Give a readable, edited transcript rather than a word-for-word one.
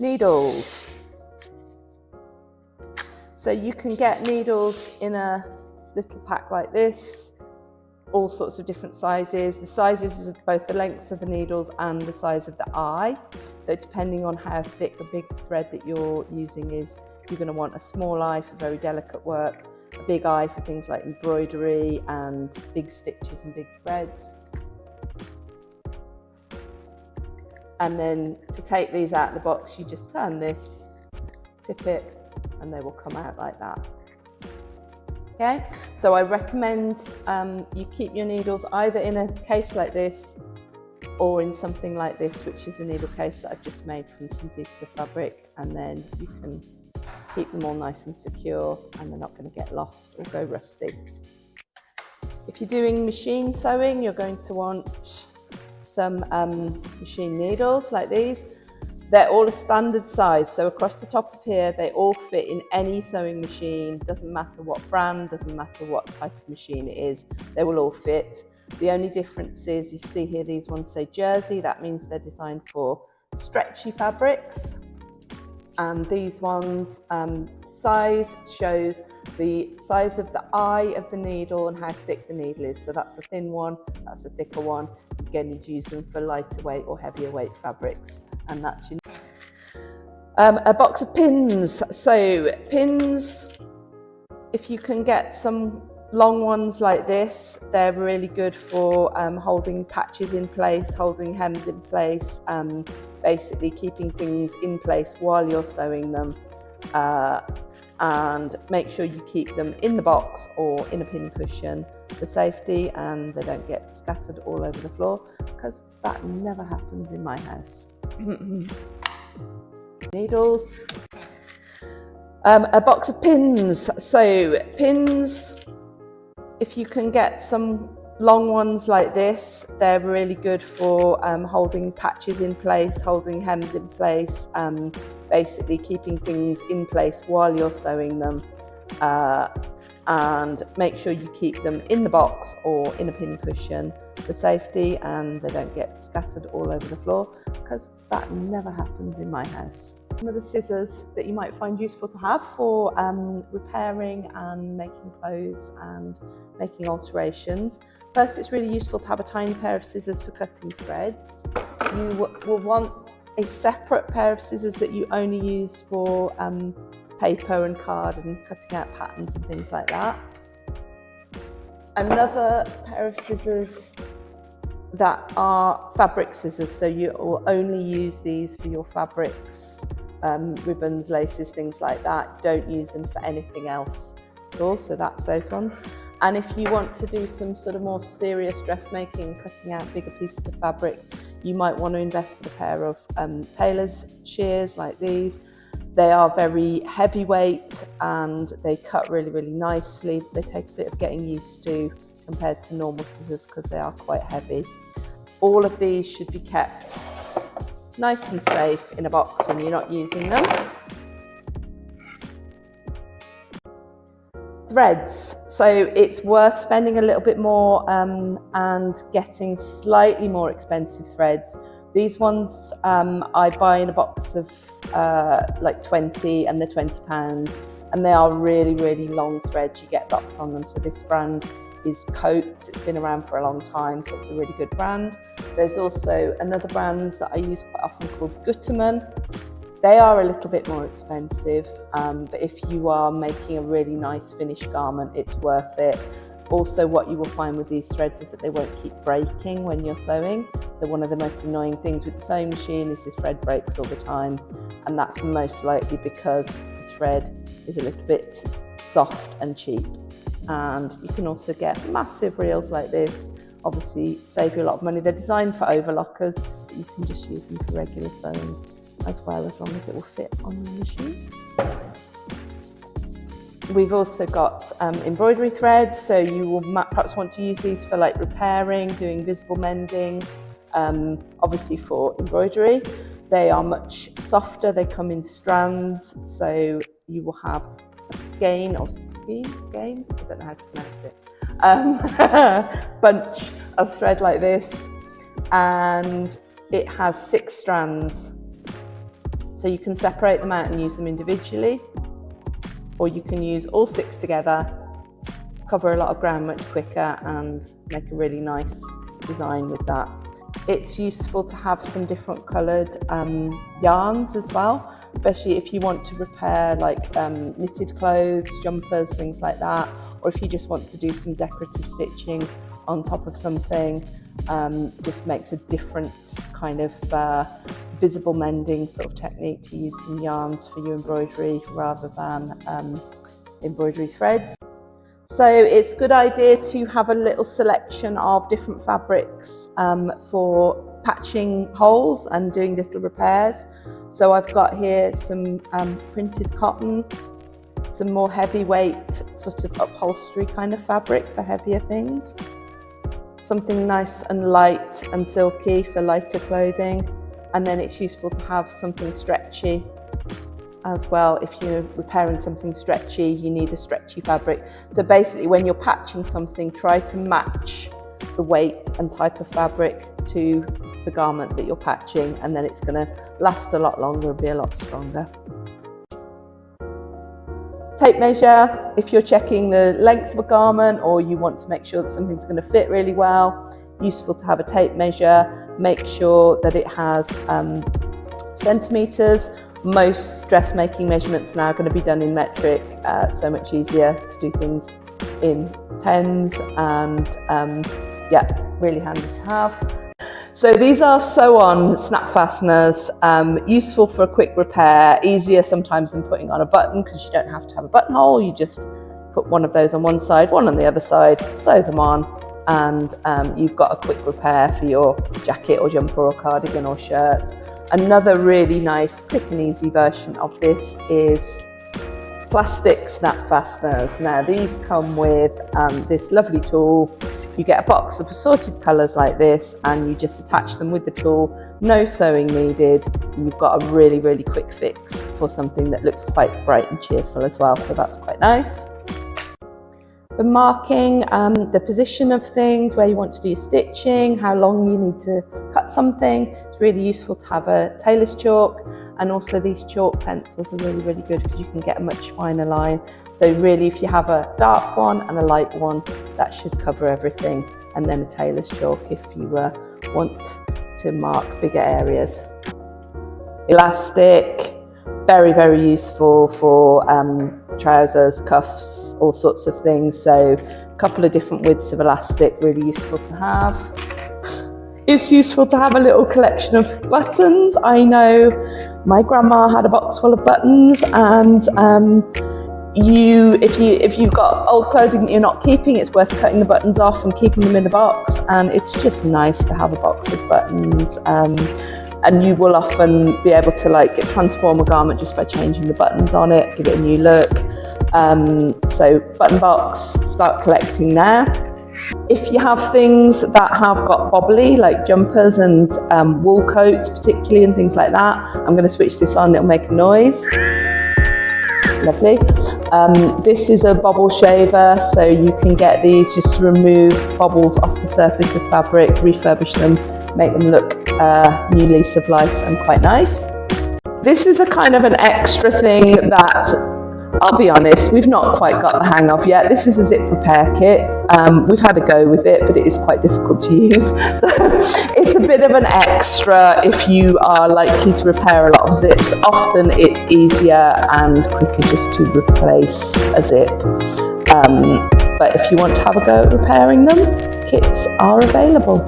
Needles. So you can get needles in a little pack like this, all sorts of different sizes. The sizes is both the length of the needles and the size of the eye. So depending on how thick the big thread that you're using is, you're going to want a small eye for very delicate work, a big eye for things like embroidery and big stitches and big threads. And then to take these out of the box, you just turn this, tip it, and they will come out like that. Okay, so I recommend you keep your needles either in a case like this or in something like this, which is a needle case that I've just made from some pieces of fabric, and then you can keep them all nice and secure and they're not going to get lost or go rusty. If you're doing machine sewing, you're going to want some machine needles like these. They're all a standard size, so across the top of here they all fit in any sewing machine. Doesn't matter what brand, doesn't matter what type of machine it is, they will all fit. The only difference is, you see here these ones say jersey, that means they're designed for stretchy fabrics, and these ones size shows the size of the eye of the needle and how thick the needle is. So that's a thin one, that's a thicker one. Again, you'd use them for lighter weight or heavier weight fabrics, and that's your a box of pins. So pins, if you can get some long ones like this, they're really good for holding patches in place, holding hems in place, basically keeping things in place while you're sewing them. And make sure you keep them in the box or in a pin cushion for safety, and they don't get scattered all over the floor, because that never happens in my house. Needles. A box of pins. So pins, if you can get some long ones like this, they're really good for holding patches in place, holding hems in place, basically keeping things in place while you're sewing them. And make sure you keep them in the box or in a pin cushion for safety, and they don't get scattered all over the floor, because that never happens in my house. Some of the scissors that you might find useful to have for repairing and making clothes and making alterations. First, it's really useful to have a tiny pair of scissors for cutting threads. You will want a separate pair of scissors that you only use for paper and card and cutting out patterns and things like that. Another pair of scissors that are fabric scissors, so you will only use these for your fabrics, ribbons, laces, things like that. Don't use them for anything else at all, so that's those ones. And if you want to do some sort of more serious dressmaking, cutting out bigger pieces of fabric, you might want to invest in a pair of tailor's shears like these. They are very heavyweight and they cut really, really nicely. They take a bit of getting used to compared to normal scissors because they are quite heavy. All of these should be kept nice and safe in a box when you're not using them. Threads. So it's worth spending a little bit more and getting slightly more expensive threads. These ones I buy in a box of like 20, and they're £20, and they are really, really long threads. You get lots on them. So this brand is Coates. It's been around for a long time, so it's a really good brand. There's also another brand that I use quite often called Gutermann. They are a little bit more expensive, but if you are making a really nice finished garment, it's worth it. Also, what you will find with these threads is that they won't keep breaking when you're sewing. So one of the most annoying things with the sewing machine is the thread breaks all the time, and that's most likely because the thread is a little bit soft and cheap. And you can also get massive reels like this, obviously save you a lot of money. They're designed for overlockers, but you can just use them for regular sewing as well, as long as it will fit on the machine. We've also got embroidery threads, so you will perhaps want to use these for like repairing, doing visible mending. Obviously for embroidery, they are much softer, they come in strands, so you will have a skein, I don't know how to pronounce it, bunch of thread like this, and it has 6 strands. So you can separate them out and use them individually, or you can use all 6 together, cover a lot of ground much quicker and make a really nice design with that. It's useful to have some different coloured yarns as well, especially if you want to repair like knitted clothes, jumpers, things like that, or if you just want to do some decorative stitching on top of something. Just makes a different kind of visible mending sort of technique to use some yarns for your embroidery rather than embroidery thread. So it's a good idea to have a little selection of different fabrics for patching holes and doing little repairs. So I've got here some printed cotton, some more heavyweight sort of upholstery kind of fabric for heavier things, something nice and light and silky for lighter clothing, and then it's useful to have something stretchy as well. If you're repairing something stretchy, you need a stretchy fabric. So basically when you're patching something, try to match the weight and type of fabric to the garment that you're patching, and then it's going to last a lot longer and be a lot stronger. Tape measure, if you're checking the length of a garment or you want to make sure that something's going to fit really well, useful to have a tape measure. Make sure that it has centimetres. Most dressmaking measurements now are going to be done in metric, so much easier to do things in tens, and yeah, really handy to have. So these are sew-on snap fasteners, useful for a quick repair, easier sometimes than putting on a button because you don't have to have a buttonhole. You just put one of those on one side, one on the other side, sew them on, and you've got a quick repair for your jacket or jumper or cardigan or shirt. Another really nice, quick and easy version of this is plastic snap fasteners. Now these come with this lovely tool. You get a box of assorted colours like this and you just attach them with the tool, no sewing needed. You've got a really, really quick fix for something that looks quite bright and cheerful as well, so that's quite nice. For marking the position of things, where you want to do your stitching, how long you need to cut something, it's really useful to have a tailor's chalk, and also these chalk pencils are really, really good because you can get a much finer line. So really, if you have a dark one and a light one, that should cover everything, and then a tailor's chalk if you want to mark bigger areas. Elastic, very, very useful for trousers, cuffs, all sorts of things. So a couple of different widths of elastic, really useful to have. It's useful to have a little collection of buttons. I know my grandma had a box full of buttons, and if you've got old clothing that you're not keeping, it's worth cutting the buttons off and keeping them in the box. And it's just nice to have a box of buttons. And you will often be able to like transform a garment just by changing the buttons on it, give it a new look. So button box, start collecting there. If you have things that have got bobbly, like jumpers and wool coats particularly and things like that, I'm going to switch this on, it'll make a noise. Lovely. This is a bobble shaver, so you can get these just to remove bobbles off the surface of fabric, refurbish them, make them look new lease of life and quite nice. This is a kind of an extra thing that, I'll be honest, we've not quite got the hang of yet. This is a zip repair kit. We've had a go with it, but it is quite difficult to use. So it's a bit of an extra if you are likely to repair a lot of zips. Often it's easier and quicker just to replace a zip. But if you want to have a go at repairing them, kits are available.